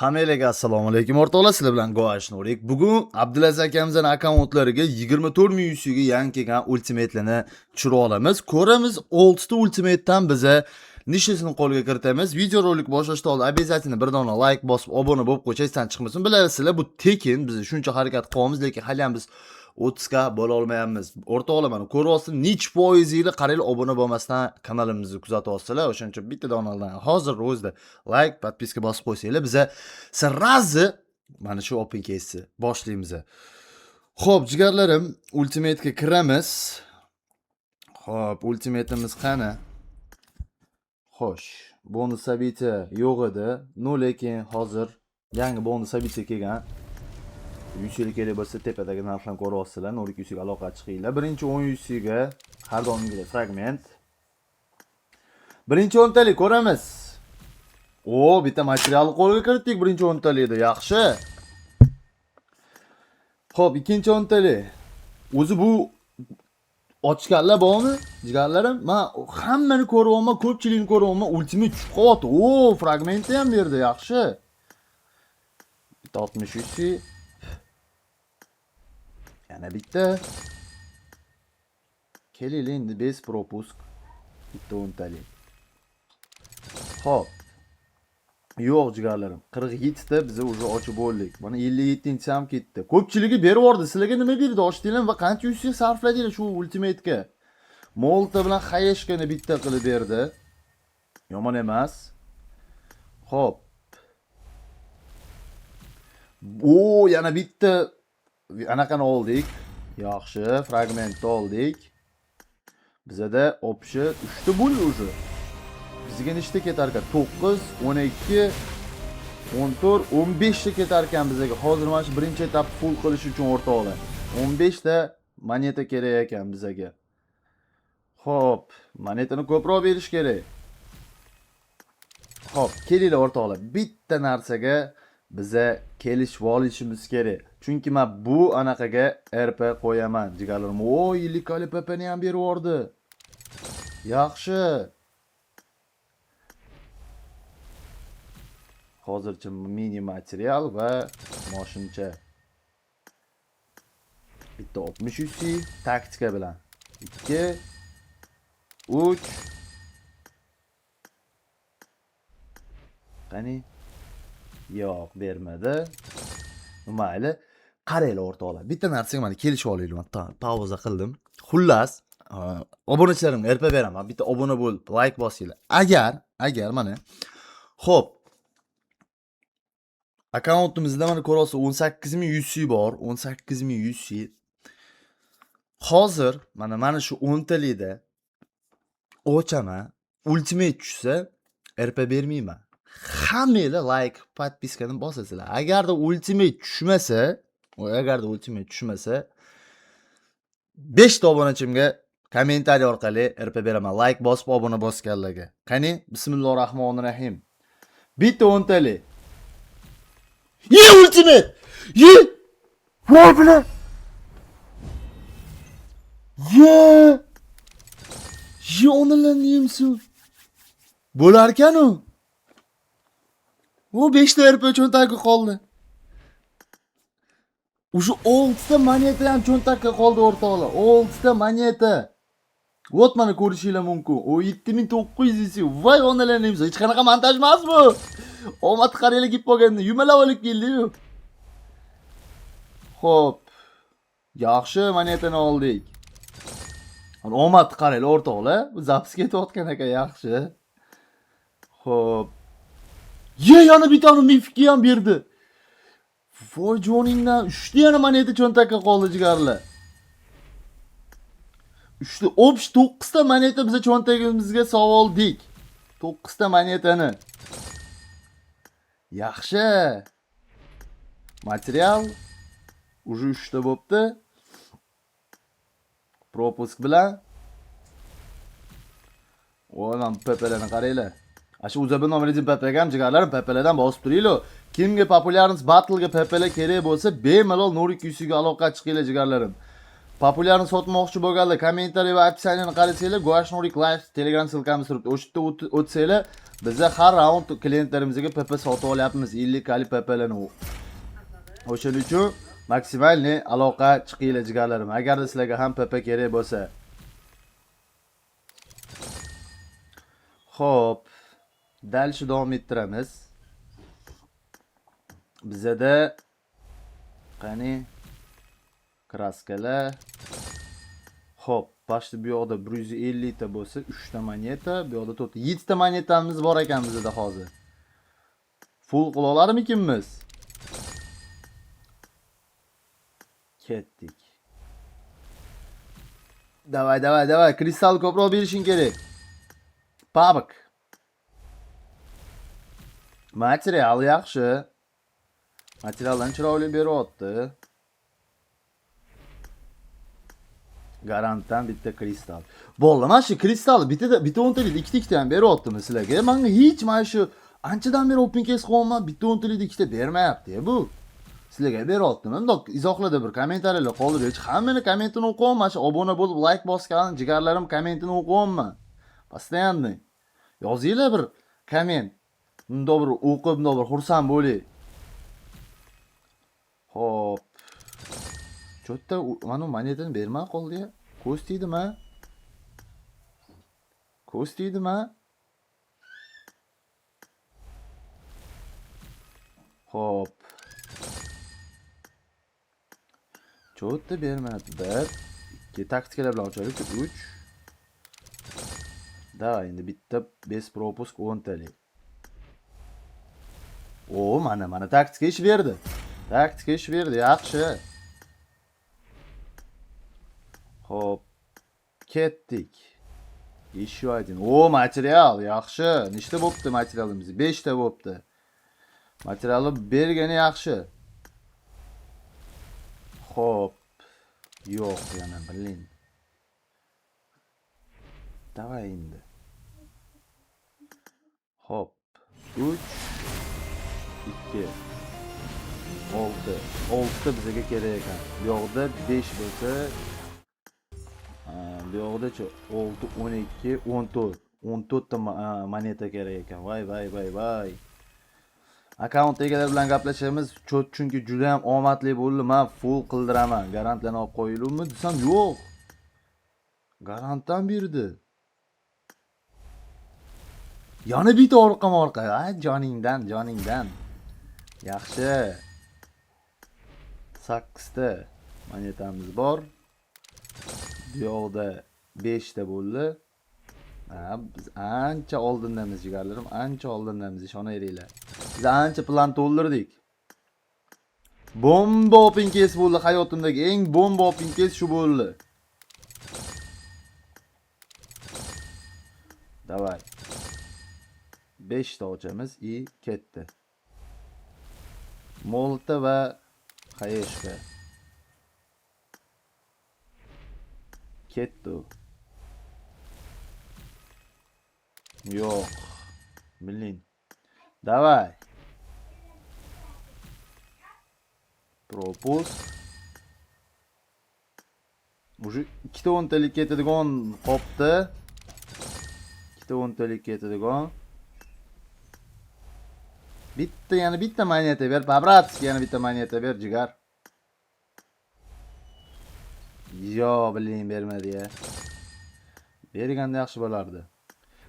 Hammaga assalomu alaykum o'rtoqlar, sizlar bilan Goash Nurik. Bugun Abdulaziz akamizning akkauntlariga 24000 ga yangi kelgan ultimatlarni tushira olamiz. Ko'ramiz 6 ta ultimatdan biza nechtasini qo'lga kiritamiz. Videorolik boshlashdan oldin обязательно bir dona like bosib, obuna bo'lib qo'yishdan chiqmasin. Bilasizlar, bu tekin, biz shuncha harakat qilamiz, lekin hali ham biz 30 ga bo'la olmayapmiz. O'rtoqlar, mana ko'ryapsiz, nech foizinglar qarayli obuna bo'lmasdan kanalimizni kuzatyapsizlar. O'shaning uchun bitta donadan hozir o'zida like, podpiska bosib qo'ysanglar, biza sirrazi mana shu open case'ni boshlaymiz. Xo'p, jigarlarim, ultimate'ga kiramiz. Xo'p, ultimate'imiz qani? Xo'sh, bonus sabiti yo'q edi, lekin hozir yangi bonus sabiti kelgan. 100 kerak bo'lsa tepadagi narxlarni ko'ryapsizlar. 200 ga aloqa chiqinglar. Birinchi 100 ga har doimgidek fragment. Birinchi 10 talik ko'ramiz. Bitta materialni qo'lga kiritdik birinchi 10 talikda. Yaxshi. Xo'p, ikkinchi 10 talik. O'zi bu ochganlar bormi? Jigarlarim, men hammani ko'ryapman, ko'pchilikni ko'ryapman. Ultimate tushib qolyapti. Fragmentni ham berdi, yaxshi. Bitta 63. Yana bitta. Kelinglar endi bez propusk. Bitta 10 talik. Xo'p. Yo'q jigarlarim. 47 ta biz уже ochib bo'ldik. Mana 57-chi ham ketdi. Ko'pchiligi berib yordi. Sizlarga nima berdi? Ochdinglar va qancha yuzga sarfladinglar shu ultimate'ga? Molta bilan Hayeshkani bitta qilib berdi. Yomon emas. Xo'p. Yana bitta anaqani oldik. Yaxshi, fragmentni oldik. Bizada opshi 3 ta bo'ldi уже. Bizga nechta ketar ekan? 9, 12, 14, 15 ta ketar ekan bizga. Hozir mana shu birinchi etapni full qilish uchun o'rtoqlar. 15 ta moneta kerak ekan bizga. Xo'p, monetani ko'proq berish kerak. Xo'p, kelinglar o'rtoqlar. Bitta narsaga biza kelishib olishimiz kerak. Chunki men bu anaqaga RP qo'yaman, jigarlarim. Yillikali PPni ham berib yordi. Yaxshi. Hozircha mini material va moshincha. Bitta 63 taktika bilan. 2 3 qani? Yo'q, bermadi. Mayli. Qaranglar o'rtoqlar. Bitta narsaga mana kelishib olaylik. Pauza qildim. Xullas, obunachilarimga RP beraman. Bitta obuna bo'lib, like bosinglar. Agar mana. Xo'p. Akkauntimizda mana ko'ryapsiz 18100 bor, 18100. Hozir mana shu 10 talikda ochaman. Ultimate tushsa RP bermayman. Hammanglar like, podpiskani bosasizlar. Agarda ultimate tushmasa, 5 ta obunachimga kommentariy orqali RP beraman. Like bosib obuna bosganlarga. Qani, bismillahirrohmanirrohim. Bitta 10 talik. Ultimate! Voy bilan! Onalarni yemsin. Bo'lar ekan-u. 5 ta RP cho'ntakka qoldi. O'sha 6 ta moneta ham cho'ntakka qoldi o'rtoqlar. 6 ta moneta. Vot mana ko'rishinglar mumkin. 7900. Voy onalarni yemsin. Hech qanaqa montaj emas bu. Omad qaranglar kelib qolganda yumalab olib keldi-yu. Xo'p. Yaxshi monetani oldik. Omad qaranglar o'rtoqlar. Bu zapis ketayotgan ekan, yaxshi. Xo'p. Yana bitani mifki ham berdi. Voy joningdan 3 ta yana moneta cho'ntakka qoldi jigarlar. 3 ta, 9 ta moneta biz cho'ntagimizga savoldik. 9 ta monetani. Yaxshi. Material уже 3 ta bo'pti. Propusk bilan. Mana PPlarni qaranglar. Shu Uzabin nomeringizni PPga ham jigarlarim PPlardan bosib turinglar. Kimga populyarность battle'ga PPlar kerak bo'lsa, bemalol 200 ga aloqa chiqinglar jigarlarim. Populyarni sotmoqchi bo'lganlar kommentariy va opsiyani qarasanglar, Guashnorik Live Telegram silkamiz turibdi. O'sha yerda o'tsanglar, biza har raund klientlarimizga PP sotib olyapmiz. 50 kali PPlarni. O'shaning uchun maksimal aloqa chiqinglar jigarlarim. Agarda sizlarga ham PP kerak bo'lsa. Xo'p, dal shu davom ettiramiz. Bizada qani kraskalar. Xo'p, başta bu yoqda 150 ta bo'lsa, 3 ta moneta, bu yoqda 7 ta monetamiz bor ekan bizda hozir. Full qila olarmikinmiz? Ketdik. Davay, kristal ko'proq berishing kerak. Pabik. Material yaxshi. Materialdan chiroyli beryapti. Garantdan bitta kristal. Bo'ldi, mana shu kristal bitta 10 talik ikkita ham beryaptimi sizlarga? Menga hech mana shu anchadan beri open case qilyapman, bitta 10 talik ikkita bermayapti bu. Sizlarga beryaptimi? Bundoq izohlarda bir kommentariyalar qoldirib, hammani kommentini o'qiyapman, shu obuna bo'lib like bosgan jigarlarim kommentini o'qiyapman. Постоянно. Yozinglar bir komment. Bundoq bir o'qib, bundoq bir xursand bo'ling. Xo'p. Cho'tta mana monetani bermay qoldi-ya. Ko'z teydimi? Ko'z teydimi? Xo'p. Cho'tta bermadi. 1 2 taktikalar bilan ochaylik. 3 Da, endi bitta best propusк 10 talik. O, mana taktika ish berdi. Taktika ish berdi, yaxshi. Hop. Ketdik. Еще один. O, material, yaxshi. Nechta bo'pti materialimiz? 5 ta bo'pti. Materialni bergani yaxshi. Hop. Yo'q, yana blin. Davay endi. Hop. 3 2 6 6 bizga kerak ekan. Bu yoqda 5 bo'lsa, bu yoqda-chi 6 12 14 14 ta moneta kerak ekan. Vay. Akkaunt egalari bilan gaplashamiz. Chunki juda ham omadli bo'ldi. Men full qildiraman. Garantlarni olib qo'yiluvmi desam, yo'q. Garantdan berdi. Yana bitta orqa. Joningdan. Yaxshi. 8 ta monetamiz bor. Bu yoqda 5 ta bo'ldi. Biz ancha oldindamiz jigarlarim, ancha oldindamiz, ishonaveringlar. Biz ancha plan to'ldirdik. Bomba open case bo'ldi, hayotimdagi eng bomba open case shu bo'ldi. Davay. 5 ta ochamiz, ketdi. Molta va qayeshka. Ketdi. Yo'q. Blin. Davay. Propust. Уже 2 ta 10 talik ketadigan qopdi. 2 ta 10 talik ketadigan. Yana bitta moneta ber, Pabratskiy yana bitta moneta ber, jigar. Yo, blin bermadi-ya. Berganda yaxshi bo'lardi.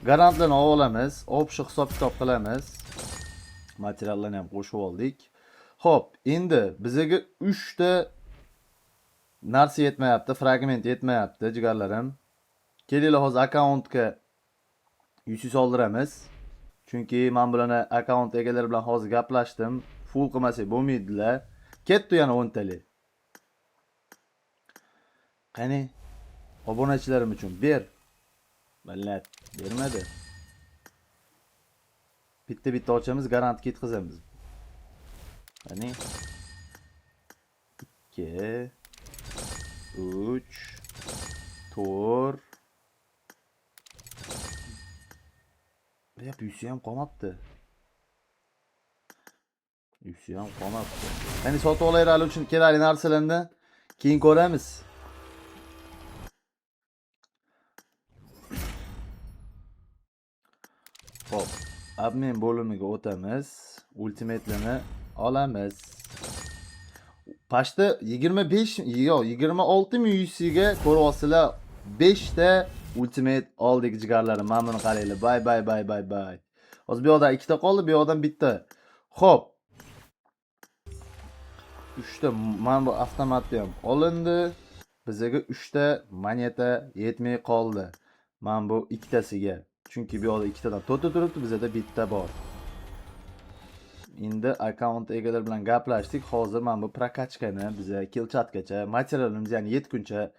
Garantlarni olamiz, option hisob-kitob qilamiz. Materiallarni ham qo'shib oldik. Xo'p, endi bizga 3 ta narsa yetmayapti, fragment yetmayapti, jigarlarim. Kelinglar hozir akkauntga yuz soldiramiz. Chunki men bilan akkaunt egalari bilan hozir gaplashdim. Full qilmasak bo'lmaydilar. Ketdi yana 10 talik. Qani, obunachilarim uchun ber. Millat bermadi. Bitta ochamiz, garant ketkazamiz. Qani. 2 3 4 Ya büyüsü ham qolmabdi. Qani sotib olaylik uchun kerakli narsalarni keyin ko'ramiz. admin bo'limiga o'tamiz. Ultimatlarni olamiz. Pashta 26 ming UC'ga ko'ryapsizlar. 5 ta ultimate oldik jigarlarim. Mana buni qaranglar. Bay. Hozir bu yoqda 2 ta qoldi, bu yoqdan bitta. Xo'p. 3 ta mana bu avtomatda ham olindi. Bizga 3 ta moneta yetmay qoldi. Mana bu ikkitasiga. Chunki bu yoqda 2 tadan to'ta turibdi, bizda bitta bor. Endi akkaunt egalari bilan gaplashdik. Hozir mana bu prokachkani biza kilchatgacha, materialimizni ya'ni 7 kuncha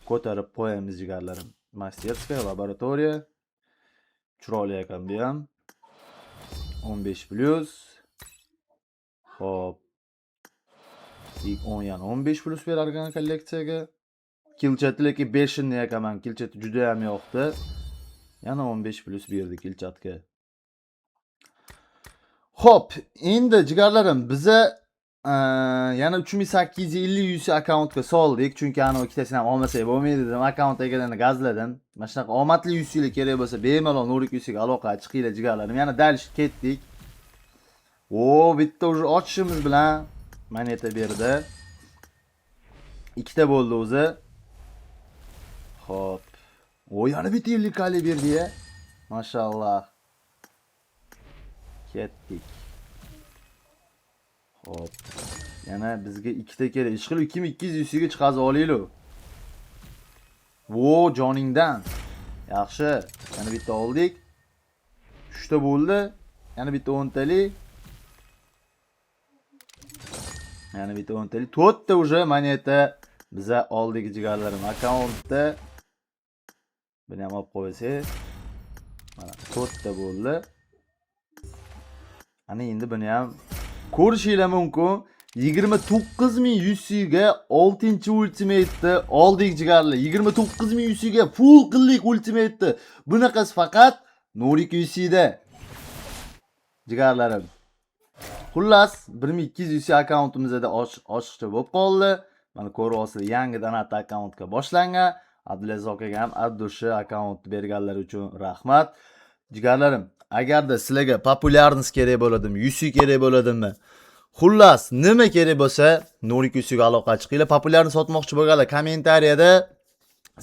ko'tarib qo'yamiz jigarlarim. Masterskaya, laboratoriya. Chiroyli ekan bu ham. 15+. Xo'p. İlk 10 yani 15+ berar ekan kolleksiyaga. Kilchatlarga 5ni yakaman. Kilchat juda ham yoqdi. Yana 15+ berdi kilchatga. Xo'p, endi jigarlarim biza yana 3850 UC akkauntga soldik. Chunki ana ikkitasini ham olmasak bo'lmaydi dedim. Akkaunt egalarini gazladim. Mana shunaqa omadli UC'lar kerak bo'lsa, bemalol Nurik UC'ga aloqa chiqinglar jigarlarim. Yana dal ketdik. Bitta уже ochishimiz bilan moneta berdi. 2 ta bo'ldi o'zi. Xo'p. Yana bitta 50 kali berdi ya. Mashallah. Ketdik. Hop. Yana bizga 2 ta kerak. Ishqilib 2200 UC'ga chiqazib olaylik. Joningdan. Yaxshi. Yana bitta oldik. 3 ta bo'ldi. Yana bitta 10 talik. Yana bitta 10 talik. 4 ta уже moneta biza oldik jigarlarim. Akkauntda buni ham olib qo'ysak. Mana 4 ta bo'ldi. Ana endi buni ham ko'rishinglar mumkin. 29000 UC'ga 6-ultimate'ni oldik jigarlar. 29000 UC'ga full qildik ultimate'ni. Bunaqasi faqat Nurik UC'da. Jigarlarim. Xullas 1200 UC akkauntimizda ochiqcha bo'lib qoldi. Mana ko'ryapsizlar, yangidan akkauntga boshlangan. Abdulaziz akaga ham Abdushi akkaunt berganlar uchun rahmat. Jigarlarim, agarda sizlarga populyarность kerak bo'ladimi, UC kerak bo'ladimi? Xullas, nima kerak bo'lsa, Nurik UC'ga aloqa chiqinglar. Populyarni sotmoqchi bo'lganlar kommentariyada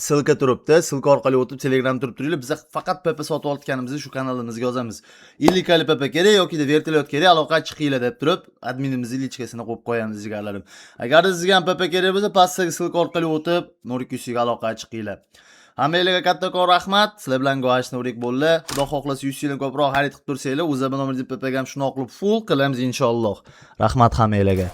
silka turibdi. Silka orqali o'tib Telegram turib turinglar. Biz faqat PP sotib olganimizni shu kanalimizga yozamiz. 50 kali PP kerak yoki vertolyot kerak, aloqa chiqinglar deb turib, adminimizning lichkasini qo'yib qo'yamiz jigarlarim. Agar sizga ham PP kerak bo'lsa, pastdagi silka orqali o'tib Nurik UC'ga aloqa chiqinglar. Hammanglarga kattakon rahmat. Sizlar bilan go'ash Nurik bo'ldi. Xudo xohlasa UC'ni ko'proq xarid qilib tursanglar, o'z abonomingizni PPga ham shunday qilib full qilamiz inshaalloh. Rahmat hammanglarga.